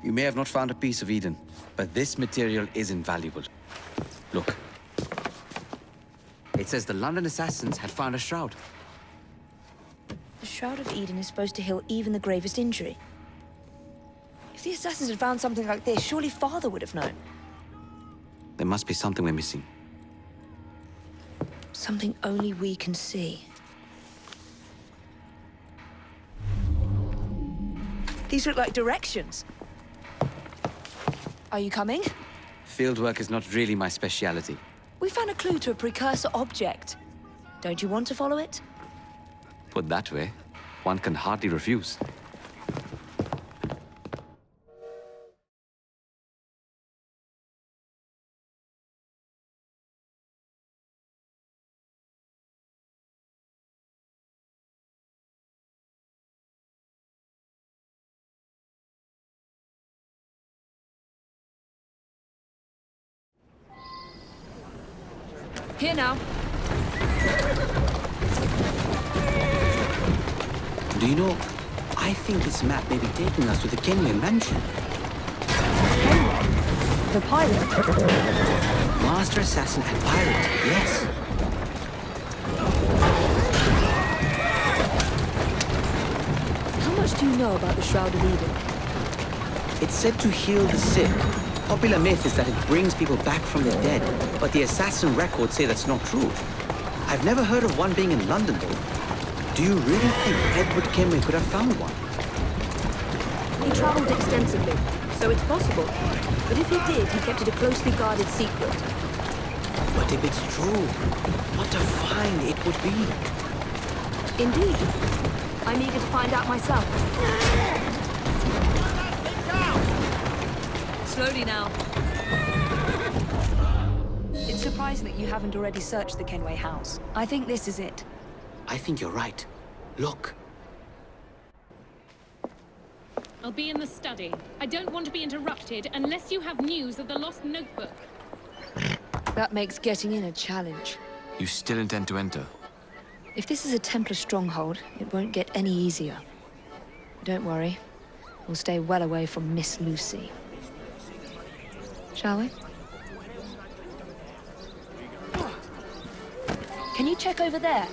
You may have not found a piece of Eden, but this material is invaluable. Look. It says the London assassins had found a shroud. The Shroud of Eden is supposed to heal even the gravest injury. If the assassins had found something like this, surely Father would have known. There must be something we're missing. Something only we can see. These look like directions. Are you coming? Fieldwork is not really my speciality. We found a clue to a precursor object. Don't you want to follow it? Put that way, one can hardly refuse. Here now. Do you know, I think this map may be taking us to the Kenway mansion. The pilot? Master assassin and pirate, yes. How much do you know about the Shroud of Eden? It's said to heal the sick. Popular myth is that it brings people back from the dead, but the assassin records say that's not true. I've never heard of one being in London, though. Do you really think Edward Kenway could have found one? He traveled extensively, so it's possible. But if he did, he kept it a closely guarded secret. But if it's true, what a find it would be. Indeed. I'm eager to find out myself. Slowly now. It's surprising that you haven't already searched the Kenway house. I think this is it. I think you're right. Look. I'll be in the study. I don't want to be interrupted unless you have news of the lost notebook. That makes getting in a challenge. You still intend to enter? If this is a Templar stronghold, it won't get any easier. Don't worry. We'll stay well away from Miss Lucy. Shall we? Can you check over there?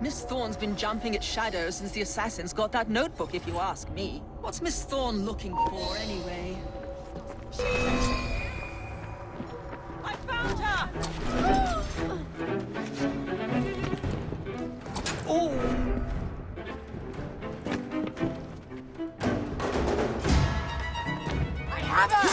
Miss Thorne's been jumping at shadows since the assassins got that notebook, if you ask me. What's Miss Thorne looking for, anyway? I found her! Oh! I have her!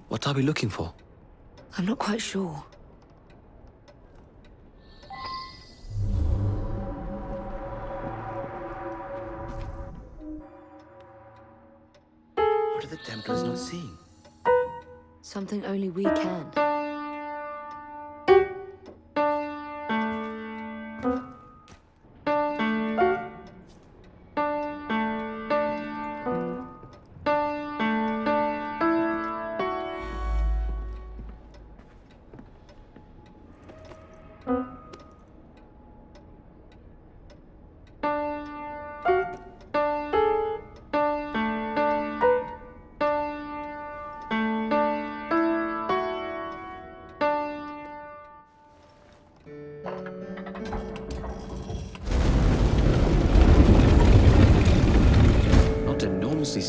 What are we looking for? I'm not quite sure. What are the Templars not seeing? Something only we can.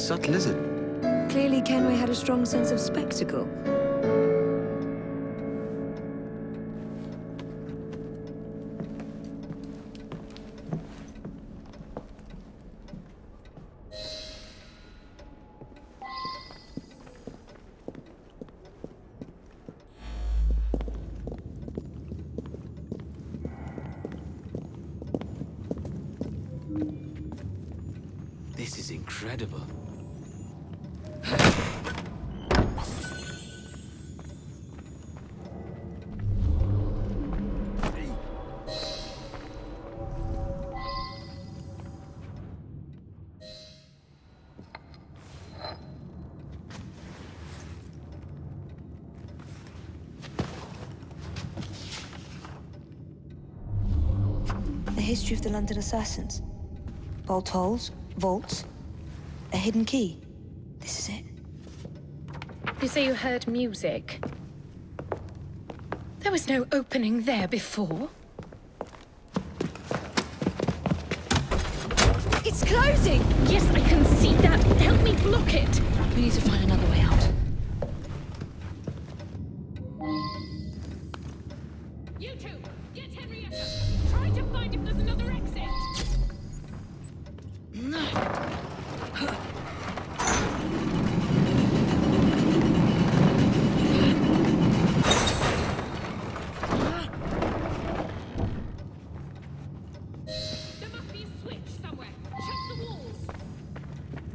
subtle, is it? Clearly, Kenway had a strong sense of spectacle. This is incredible. The history of the London assassins. Bolt holes, vaults, a hidden key. This is it. You say you heard music. There was no opening there before. It's closing! Yes, I can see that. Help me block it. We need to find another way out. You two, get Henrietta. Try to find if there's another exit. There must be a switch somewhere. Check the walls.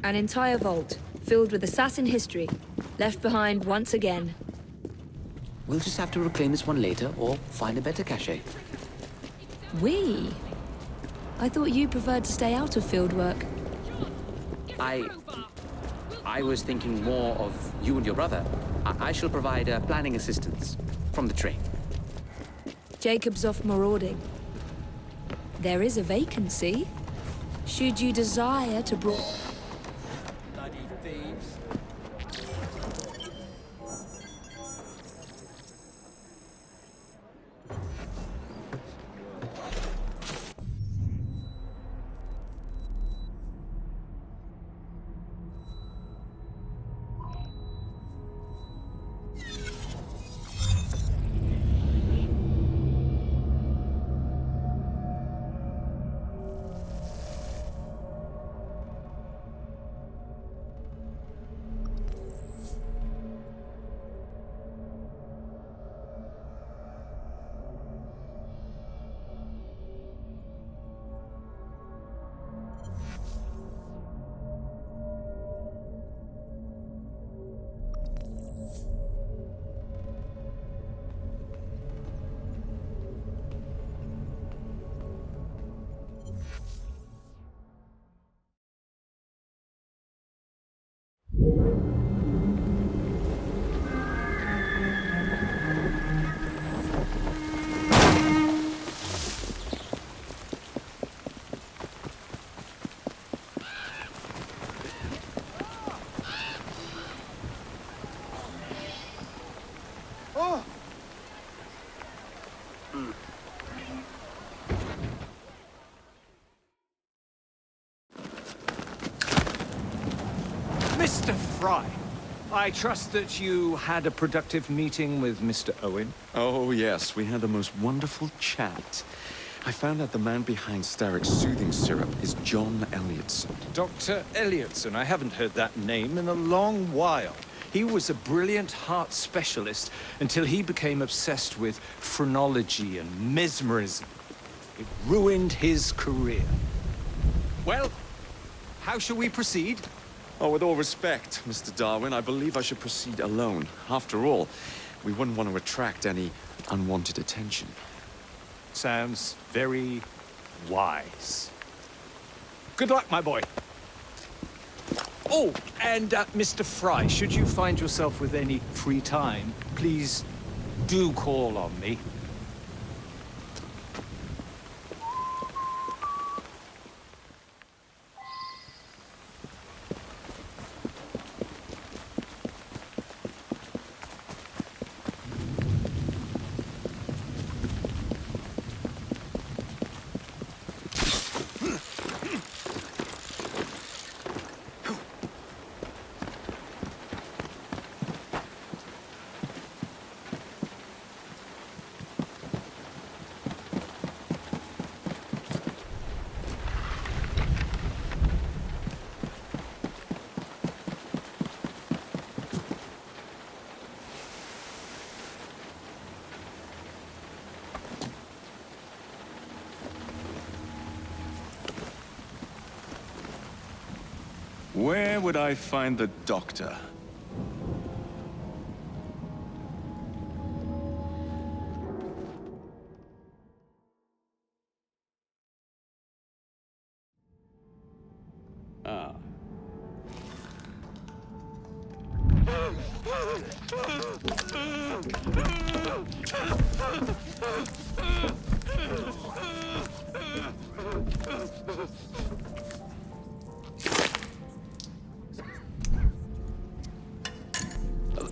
An entire vault, filled with assassin history, left behind once again. We'll just have to reclaim this one later, or find a better cache. We? I thought you preferred to stay out of field work. Get a I- crowbar. I was thinking more of you and your brother. I shall provide planning assistance from the train. Jacob's off marauding. There is a vacancy. Should you desire to bring... Bloody thieves. Mr. Fry, I trust that you had a productive meeting with Mr. Owen. Oh, yes, we had the most wonderful chat. I found out the man behind Starrick's soothing syrup is John Elliotson. Dr. Elliotson, I haven't heard that name in a long while. He was a brilliant heart specialist until he became obsessed with phrenology and mesmerism. It ruined his career. Well, how shall we proceed? Oh, with all respect, Mr. Darwin, I believe I should proceed alone. After all, we wouldn't want to attract any unwanted attention. Sounds very wise. Good luck, my boy. Oh, and Mr. Fry, should you find yourself with any free time, please do call on me. Where would I find the doctor? Ah.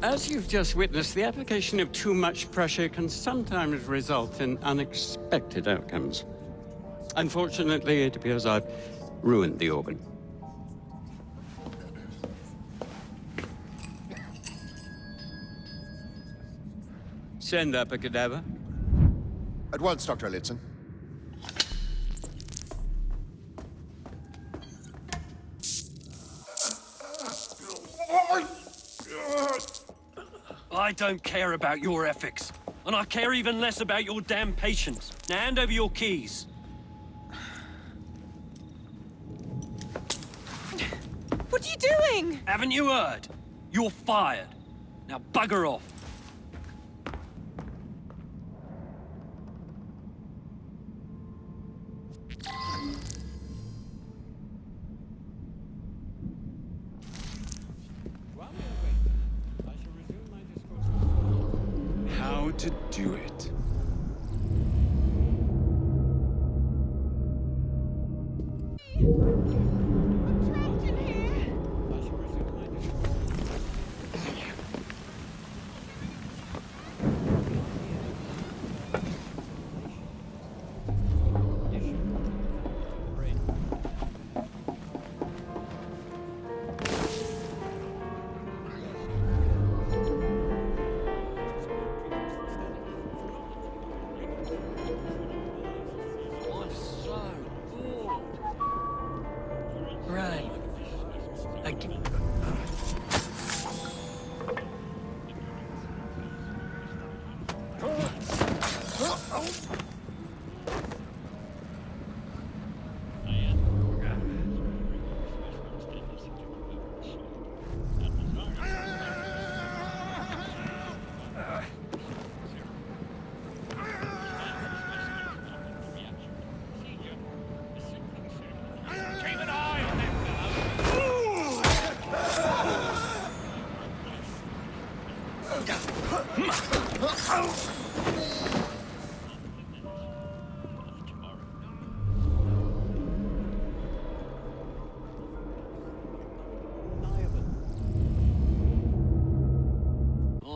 As you've just witnessed, the application of too much pressure can sometimes result in unexpected outcomes. Unfortunately, it appears I've ruined the organ. Send up a cadaver. At once, Dr. Lidson. I don't care about your ethics. And I care even less about your damn patience. Now hand over your keys. What are you doing? Haven't you heard? You're fired. Now bugger off. How to do it. I'm so bored. Right. Thank you.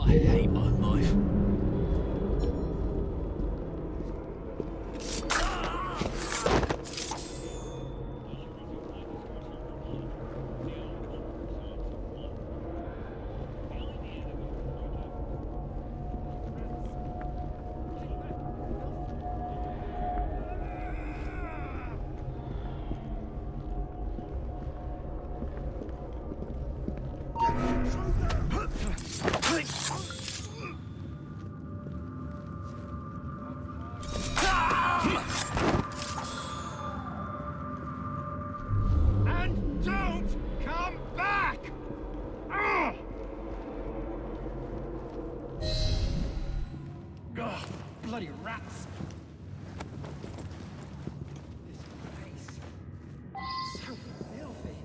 I hate my life. And don't come back! Ugh! Ugh, bloody rats! This place. So filthy.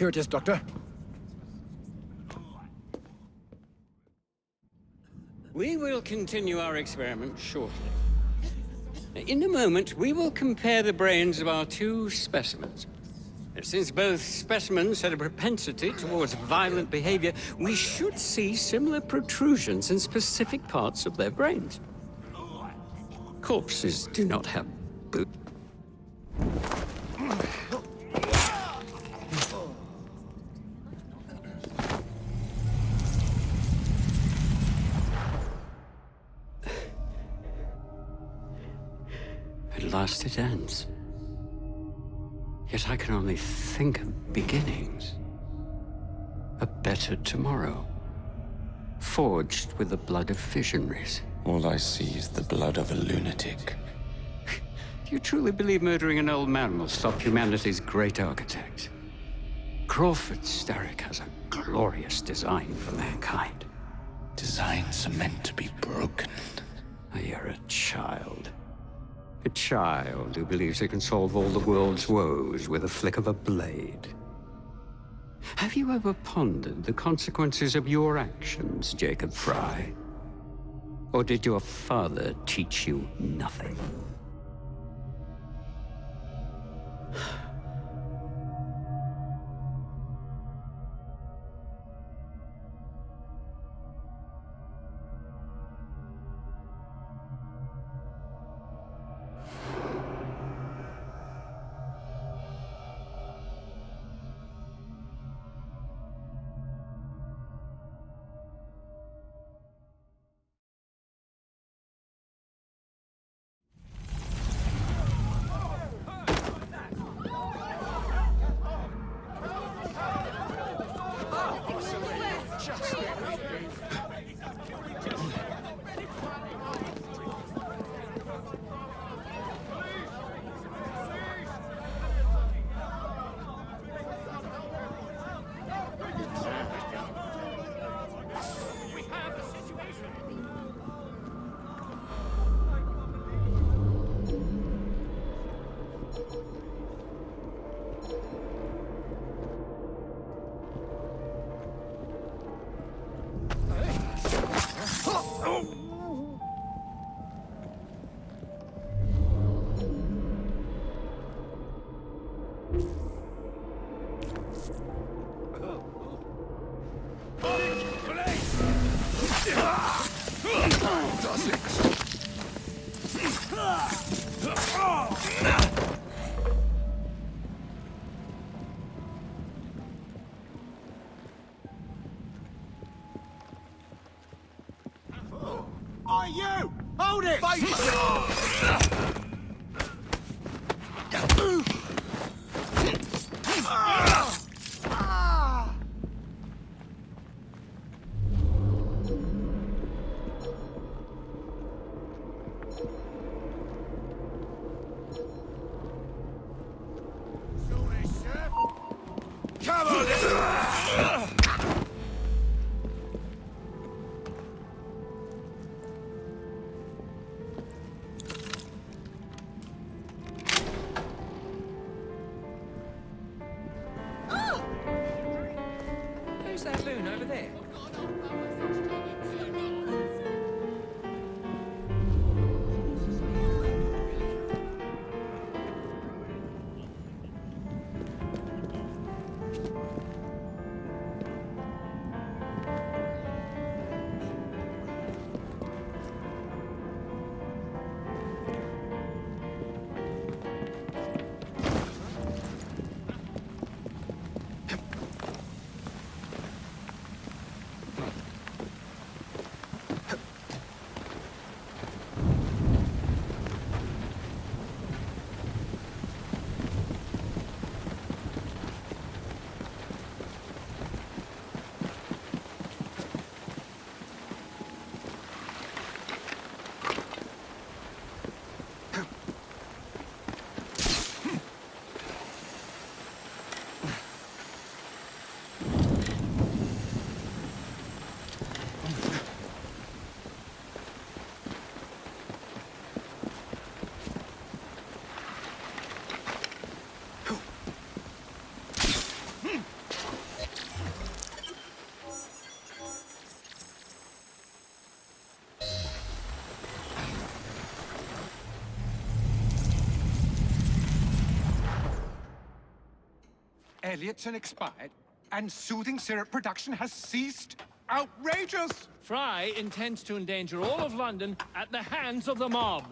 Here it is, Doctor. We will continue our experiment shortly. In a moment, we will compare the brains of our two specimens. Since both specimens had a propensity towards violent behavior, we should see similar protrusions in specific parts of their brains. Corpses do not have boot. At last it ends. Yet I can only think of beginnings. A better tomorrow. Forged with the blood of visionaries. All I see is the blood of a lunatic. Do you truly believe murdering an old man will stop humanity's great architect? Crawford Starrick has a glorious design for mankind. Designs are meant to be broken. You're a child. A child who believes it can solve all the world's woes with a flick of a blade. Have you ever pondered the consequences of your actions, Jacob Fry? Or did your father teach you nothing? Are you? Hold it! Come on! Elliotson expired, and soothing syrup production has ceased? Outrageous! Fry intends to endanger all of London at the hands of the mob.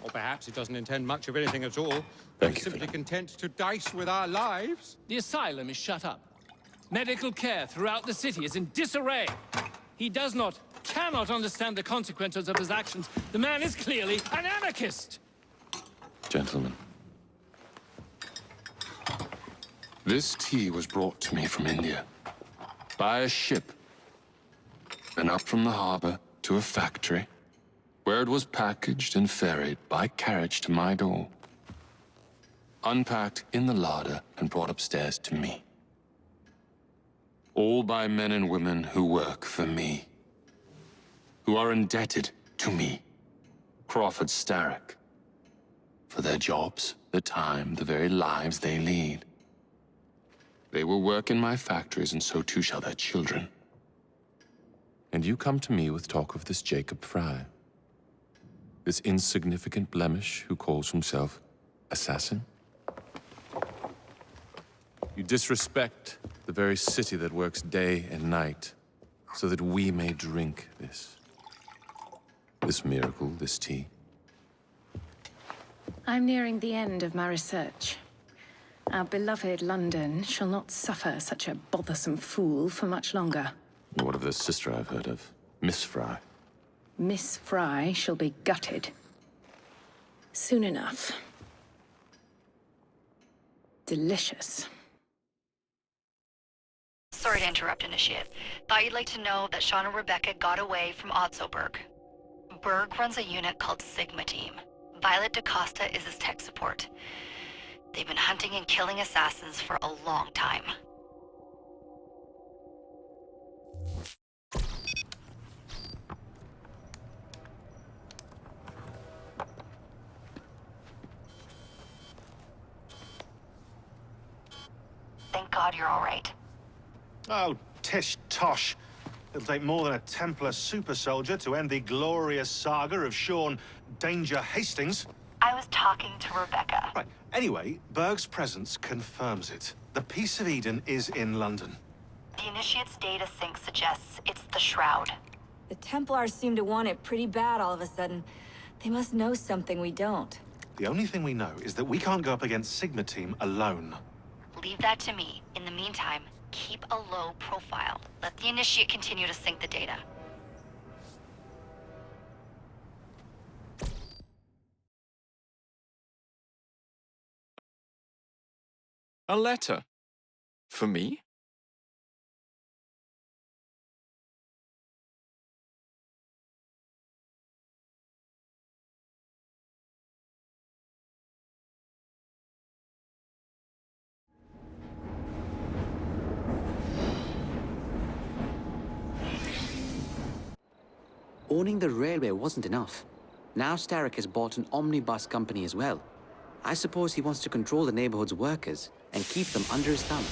Or perhaps he doesn't intend much of anything at all. Thank He's you, simply Philip. content to dice with our lives. The asylum is shut up. Medical care throughout the city is in disarray. He cannot understand the consequences of his actions. The man is clearly an anarchist. Gentlemen, this tea was brought to me from India by a ship, then up from the harbor to a factory, where it was packaged and ferried by carriage to my door, unpacked in the larder and brought upstairs to me. All by men and women who work for me, who are indebted to me, Crawford Starrick, for their jobs, the time, the very lives they lead. They will work in my factories, and so too shall their children. And you come to me with talk of this Jacob Fry, this insignificant blemish who calls himself assassin? You disrespect the very city that works day and night so that we may drink this miracle, this tea. I'm nearing the end of my research. Our beloved London shall not suffer such a bothersome fool for much longer. What of this sister I've heard of, Miss Fry? Miss Fry shall be gutted. Soon enough. Delicious. Sorry to interrupt, Initiate. Thought you'd like to know that Sean and Rebecca got away from Otzoberg. Berg runs a unit called Sigma Team. Violet DaCosta is his tech support. They've been hunting and killing assassins for a long time. Thank God you're all right. Oh, tish tosh. It'll take more than a Templar super soldier to end the glorious saga of Sean Danger Hastings. I was talking to Rebecca. Right. Anyway, Berg's presence confirms it. The Peace of Eden is in London. The Initiate's data sync suggests it's the Shroud. The Templars seem to want it pretty bad all of a sudden. They must know something we don't. The only thing we know is that we can't go up against Sigma Team alone. Leave that to me. In the meantime, keep a low profile. Let the Initiate continue to sync the data. A letter? For me? Owning the railway wasn't enough. Now Starrick has bought an omnibus company as well. I suppose he wants to control the neighborhood's workers and keep them under his thumb.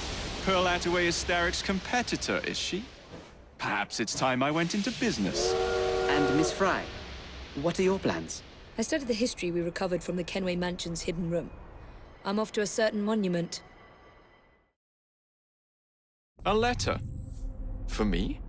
Pearl Attaway is Starrick's competitor, is she? Perhaps it's time I went into business. And Miss Fry, what are your plans? I studied the history we recovered from the Kenway Mansion's hidden room. I'm off to a certain monument. A letter? For me?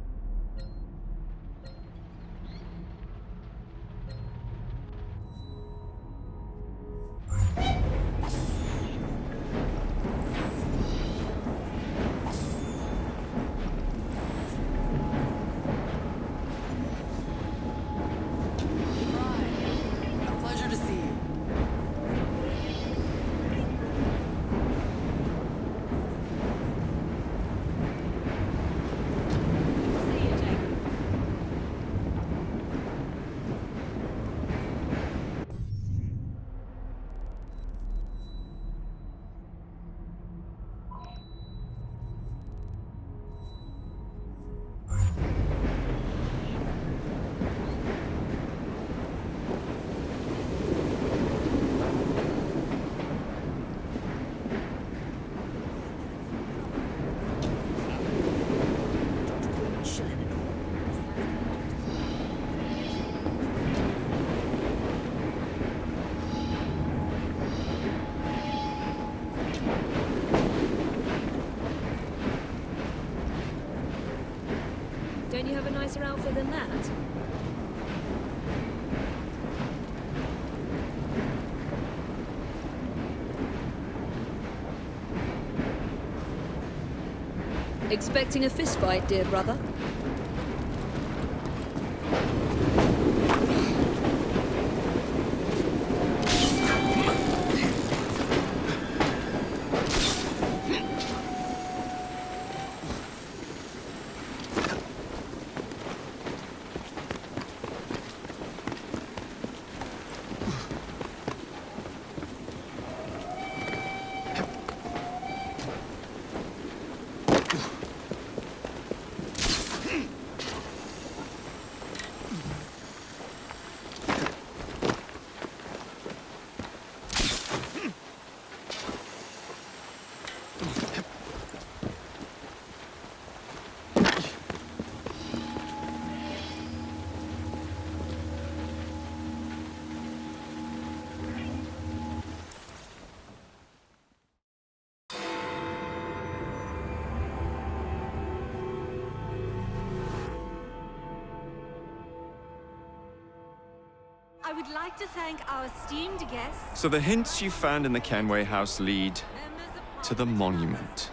Pleasure to see you. Don't you have a nicer outfit than that? Expecting a fistfight, dear brother? I would like to thank our esteemed guests. So the hints you found in the Kenway house lead to the monument.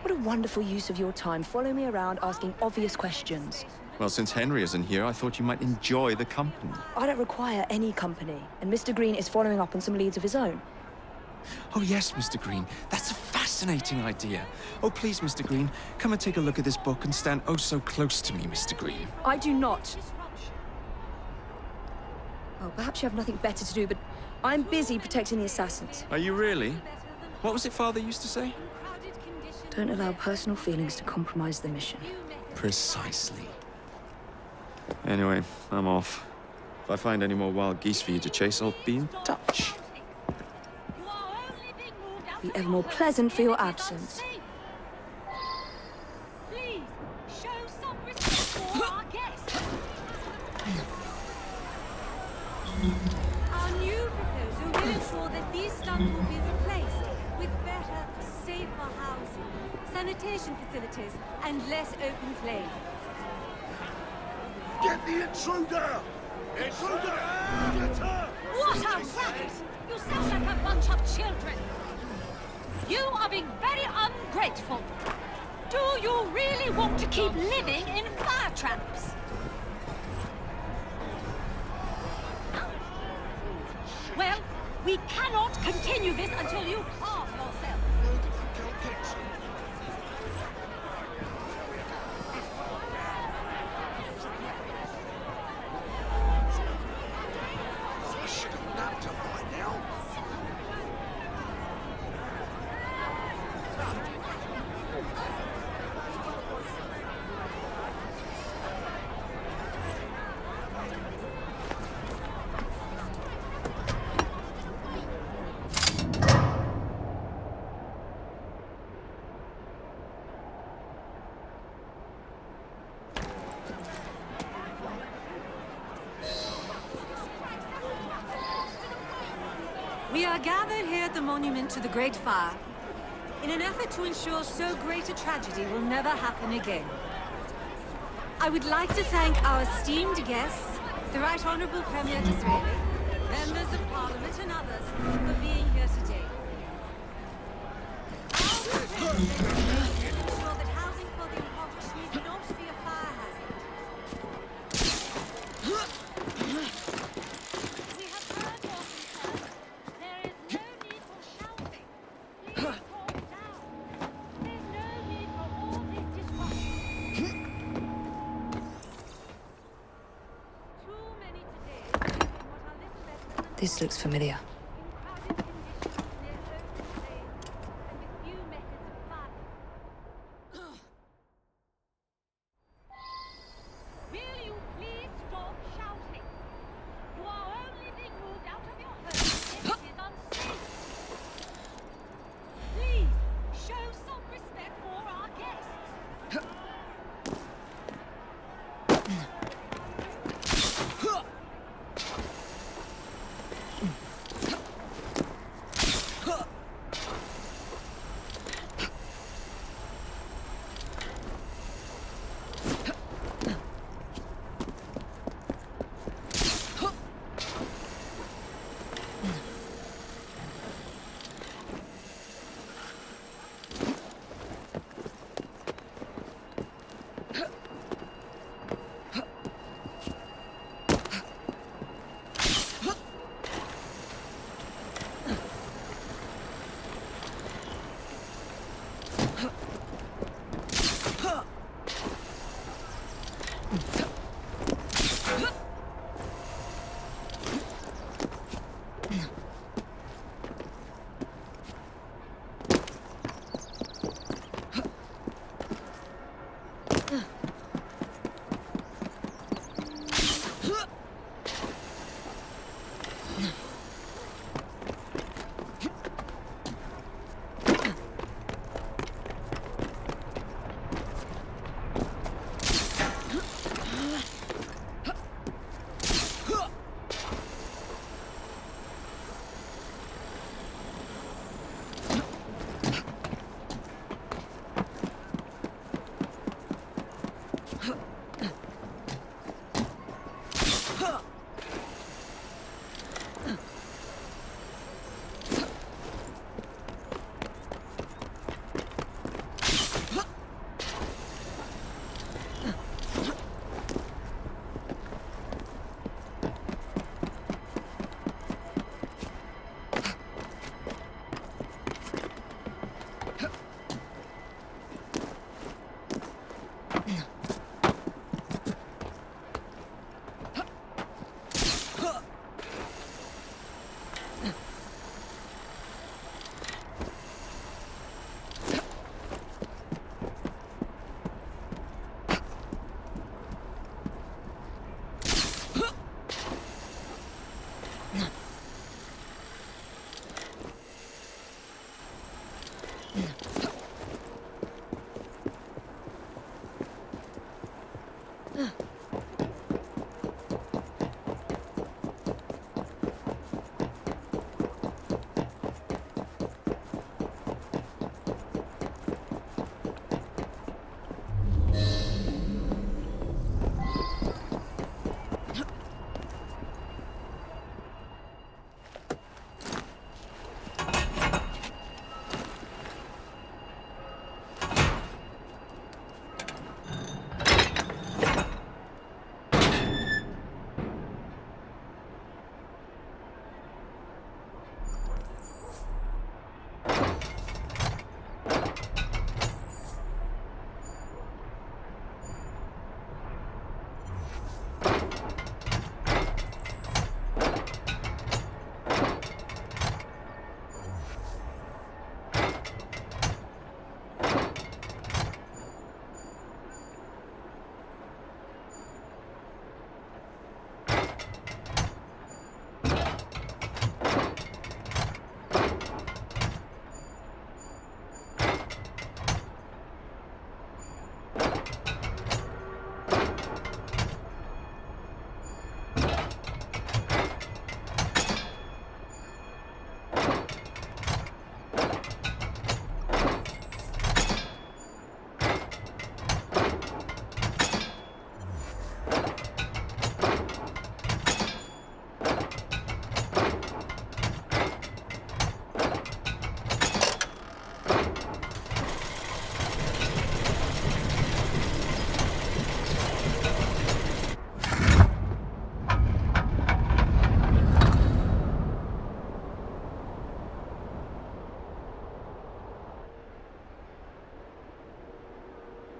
What a wonderful use of your time, following me around asking obvious questions. Well, since Henry isn't here, I thought you might enjoy the company. I don't require any company, and Mr. Green is following up on some leads of his own. Oh yes, Mr. Green. That's a fascinating idea. Oh, please, Mr. Green, come and take a look at this book and stand oh so close to me, Mr. Green. I do not. Oh, perhaps you have nothing better to do, but I'm busy protecting the assassins. Are you really? What was it Father used to say? Don't allow personal feelings to compromise the mission. Precisely. Anyway, I'm off. If I find any more wild geese for you to chase, I'll be in touch. Be ever more pleasant for your absence. Please, show some respect for our guests. Our new proposal will ensure that these stumps will be replaced with better, safer housing, sanitation facilities, and less open flame. Get the intruder! Intruder! Get her! What a racket! You sound like a bunch of children! You are being very ungrateful. Do you really want to keep living in fire traps? Well, we cannot continue this until you halve yourself. I should have nabbed her by now. We are gathered here at the monument to the Great Fire in an effort to ensure so great a tragedy will never happen again. I would like to thank our esteemed guests, the Right Honourable Premier Disraeli, members of Parliament and others, for being here today. Our proposal will ensure that housing for the impoverished need not be a fire hazard. We have heard your concerns. There is no need for shouting. Please calm down. There's no need for all this disruption. Too many today live in what are little less than This looks familiar. crowded conditions near open flames and with few methods of violence. Will you please stop shouting? You are only being moved out of your home. This is unsafe. Please, show some respect for our guests.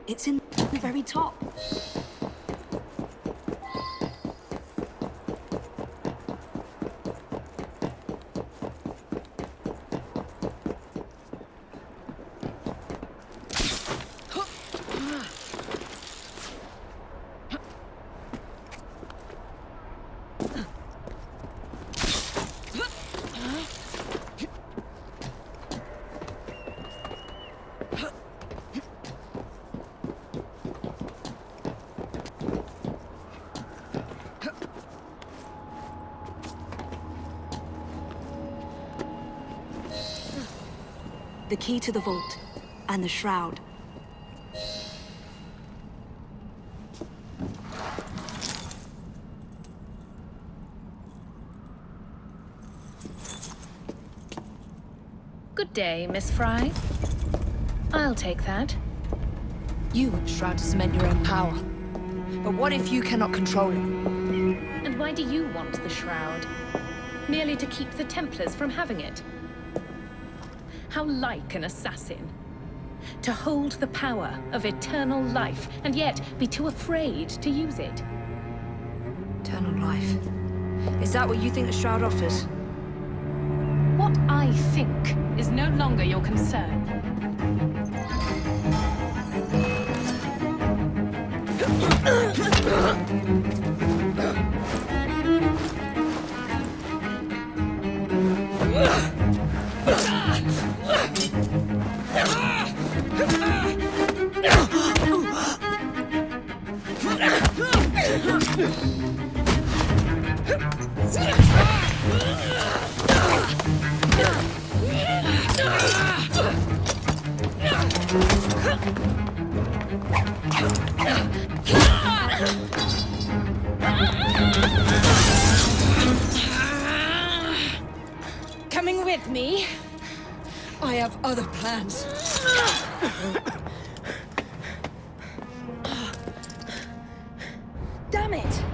It's in the very top. The key to the vault, and the shroud. Good day, Miss Fry. I'll take that. You want the shroud to cement your own power. But what if you cannot control it? And why do you want the shroud? Merely to keep the Templars from having it? How like an assassin. to hold the power of eternal life, and yet be too afraid to use it. Eternal life. Is that what you think the Shroud offers? What I think is no longer your concern. Coming with me? I have other plans. Damn it!